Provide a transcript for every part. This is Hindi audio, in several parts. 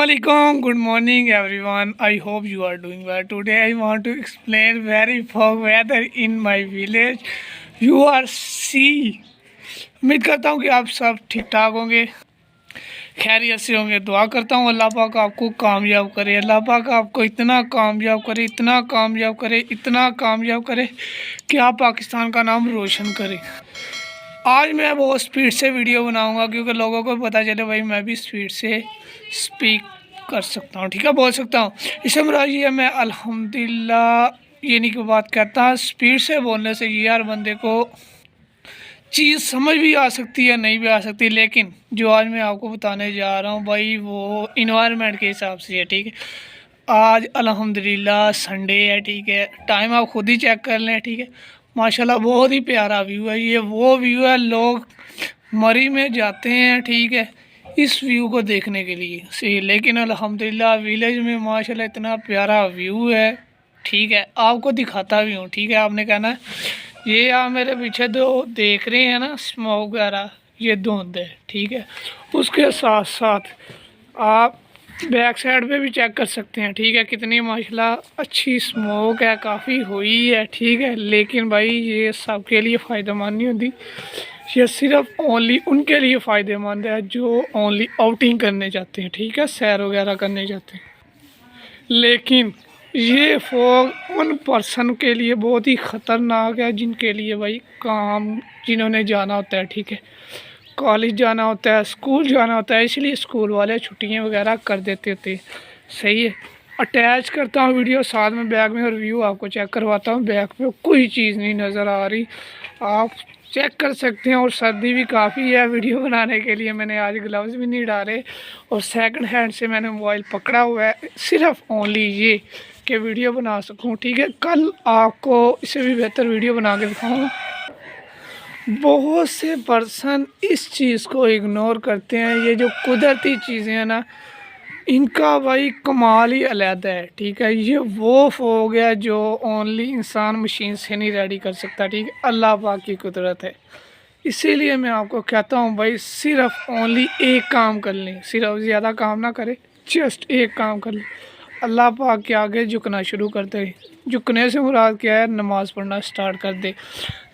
Assalamualaikum. Good morning, everyone. I hope you are doing well. Today, I want to explain very fog weather in my village. You are see. उम्मीद करता हूँ कि आप सब ठीक ठाक होंगे, खैरियत से होंगे। दुआ करता हूँ अल्लाह पाक आपको कामयाब करे। अल्लाह पाक आपको इतना कामयाब करे, इतना कामयाब करे, इतना कामयाब करे कि आप पाकिस्तान का नाम रोशन करें। आज मैं बहुत स्पीड से वीडियो बनाऊंगा क्योंकि लोगों को पता चले भाई मैं भी स्पीड से स्पीक कर सकता हूँ, ठीक है, बोल सकता हूँ। इससे मुराद ये है मैं अल्हम्दुलिल्लाह ये नहीं की बात कहता। स्पीड से बोलने से ये हर बंदे को चीज़ समझ भी आ सकती है, नहीं भी आ सकती, लेकिन जो आज मैं आपको बताने जा रहा हूँ भाई वो इन्वायरमेंट के हिसाब से है, ठीक है। आज अल्हम्दुलिल्लाह संडे है, ठीक है। टाइम आप खुद ही चेक कर लें, ठीक है। माशाल्लाह बहुत ही प्यारा व्यू है। ये वो व्यू है, लोग मरी में जाते हैं, ठीक है, इस व्यू को देखने के लिए सही। लेकिन अल्हम्दुलिल्लाह विलेज में माशाल्लाह इतना प्यारा व्यू है, ठीक है। आपको दिखाता भी हूँ, ठीक है। आपने कहना है ये आप मेरे पीछे दो देख रहे हैं ना स्मोक वगैरह, ये धुंध है, ठीक है। उसके साथ साथ आप बैक साइड पे भी चेक कर सकते हैं, ठीक है, कितनी माशाल्लाह अच्छी स्मोक है, काफ़ी हुई है, ठीक है। लेकिन भाई ये सबके लिए फ़ायदेमंद नहीं होती, ये सिर्फ ओनली उनके लिए फ़ायदेमंद है जो ओनली आउटिंग करने जाते हैं, ठीक है, सैर वगैरह करने जाते हैं। लेकिन ये फॉग उन पर्सन के लिए बहुत ही ख़तरनाक है जिनके लिए भाई काम, जिन्होंने जाना होता है, ठीक है, कॉलेज जाना होता है, स्कूल जाना होता है, इसलिए स्कूल वाले छुट्टियां वगैरह कर देते होते हैं, सही है। अटैच करता हूँ वीडियो साथ में बैग में और व्यू आपको चेक करवाता हूँ। बैग पे कोई चीज़ नहीं नज़र आ रही, आप चेक कर सकते हैं। और सर्दी भी काफ़ी है, वीडियो बनाने के लिए मैंने आज ग्लव्स भी नहीं डाले और सेकंड हैंड से मैंने मोबाइल पकड़ा हुआ है, सिर्फ ओनली ये कि वीडियो बना सकूँ, ठीक है। कल आपको इससे भी बेहतर वीडियो बना के दिखाऊँगा। बहुत से पर्सन इस चीज़ को इग्नोर करते हैं। ये जो कुदरती चीज़ें हैं ना, इनका भाई कमाल ही अलग है, ठीक है। ये वो हो गया जो ओनली इंसान मशीन से नहीं रेडी कर सकता, ठीक है, अल्लाह पाक की कुदरत है। इसीलिए मैं आपको कहता हूँ भाई सिर्फ ओनली एक काम कर लें, सिर्फ ज़्यादा काम ना करें, जस्ट एक काम कर लें, अल्लाह पाक के आगे झुकना शुरू कर दे। झुकने से मुराद क्या है, नमाज़ पढ़ना स्टार्ट कर दे।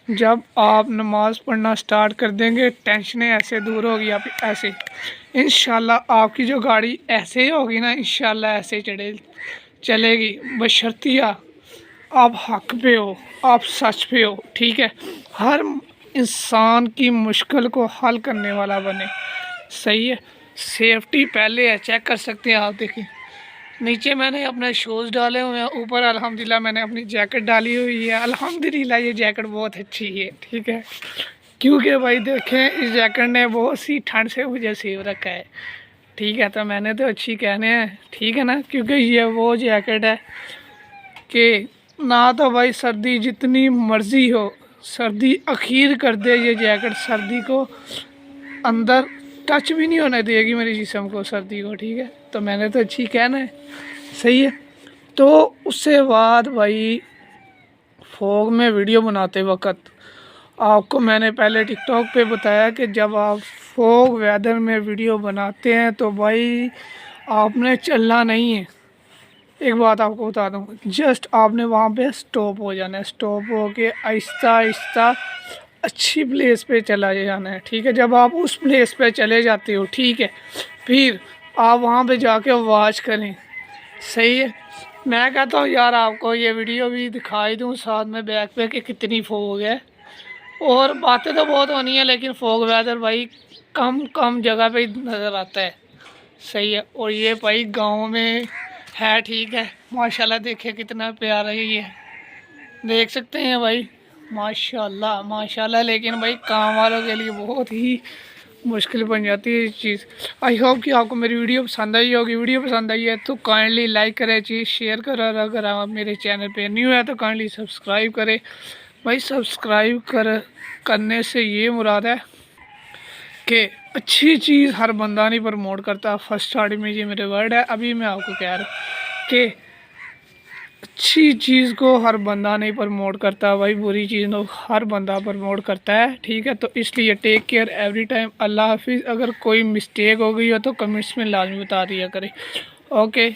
जब आप नमाज़ पढ़ना स्टार्ट कर देंगे टेंशनें ऐसे दूर होगी, आप ऐसे इंशाल्लाह आपकी जो गाड़ी ऐसे ही होगी ना, इंशाल्लाह ऐसे चलेगी, बशर्तिया आप हक पे हो, आप सच पे हो, ठीक है। हर इंसान की मुश्किल को हल करने वाला बने, सही है। सेफ्टी पहले है, चेक कर सकते हैं आप, देखिए नीचे मैंने अपने शूज़ डाले हुए हैं, ऊपर अल्हम्दुलिल्लाह मैंने अपनी जैकेट डाली हुई है। अल्हम्दुलिल्लाह ये जैकेट बहुत अच्छी है, ठीक है, क्योंकि भाई देखें इस जैकेट ने बहुत सी ठंड से मुझे सेव रखा है, ठीक है। तो मैंने तो अच्छी कहने हैं, ठीक है ना, क्योंकि ये वो जैकेट है कि ना तो भाई सर्दी जितनी मर्ज़ी हो, सर्दी अखीर कर दे, ये जैकेट सर्दी को अंदर टच भी नहीं होने देगी मेरे जिस्म को, सर्दी को, ठीक है। तो मैंने तो अच्छी कहना है, सही है। तो उससे बाद भाई फॉग में वीडियो बनाते वक्त आपको मैंने पहले टिकटॉक पे बताया कि जब आप फॉग वेदर में वीडियो बनाते हैं तो भाई आपने चलना नहीं है। एक बात आपको बता दूं, जस्ट आपने वहाँ पे स्टॉप हो जाना है, स्टॉप हो के आहिस्ता आहिस्ता अच्छी प्लेस पे चला जाना है, ठीक है। जब आप उस प्लेस पे चले जाते हो, ठीक है, फिर आप वहाँ पे जाके वॉच करें, सही है। मैं कहता हूँ यार आपको ये वीडियो भी दिखाई दूँ साथ में बैक पे कि कितनी फॉग है। और बातें तो बहुत होनी है लेकिन फॉग वेदर भाई कम कम जगह पे नज़र आता है, सही है। और ये भाई गांव में है, ठीक है, माशाल्लाह देखिए कितना प्यारा है, ये देख सकते हैं भाई, माशाल्लाह माशाल्लाह। लेकिन भाई काम वालों के लिए बहुत ही मुश्किल बन जाती है ये चीज़। आई होप कि आपको मेरी वीडियो पसंद आई होगी। वीडियो पसंद आई है तो काइंडली लाइक करें, चीज़ शेयर करें, और अगर आप मेरे चैनल पे न्यू है तो काइंडली सब्सक्राइब करें। भाई सब्सक्राइब करने से ये मुराद है कि अच्छी चीज़ हर बंदा नहीं प्रमोट करता। फर्स्ट स्टार्टिंग में ये मेरे वर्ड है, अभी मैं आपको कह रहा हूँ कि अच्छी चीज़ को हर बंदा नहीं प्रमोट करता भाई, बुरी चीज़ को हर बंदा प्रमोट करता है, ठीक है। तो इसलिए टेक केयर एवरी टाइम। अल्लाह हाफिज़। अगर कोई मिस्टेक हो गई हो तो कमेंट्स में लाजमी बता दिया करें। ओके।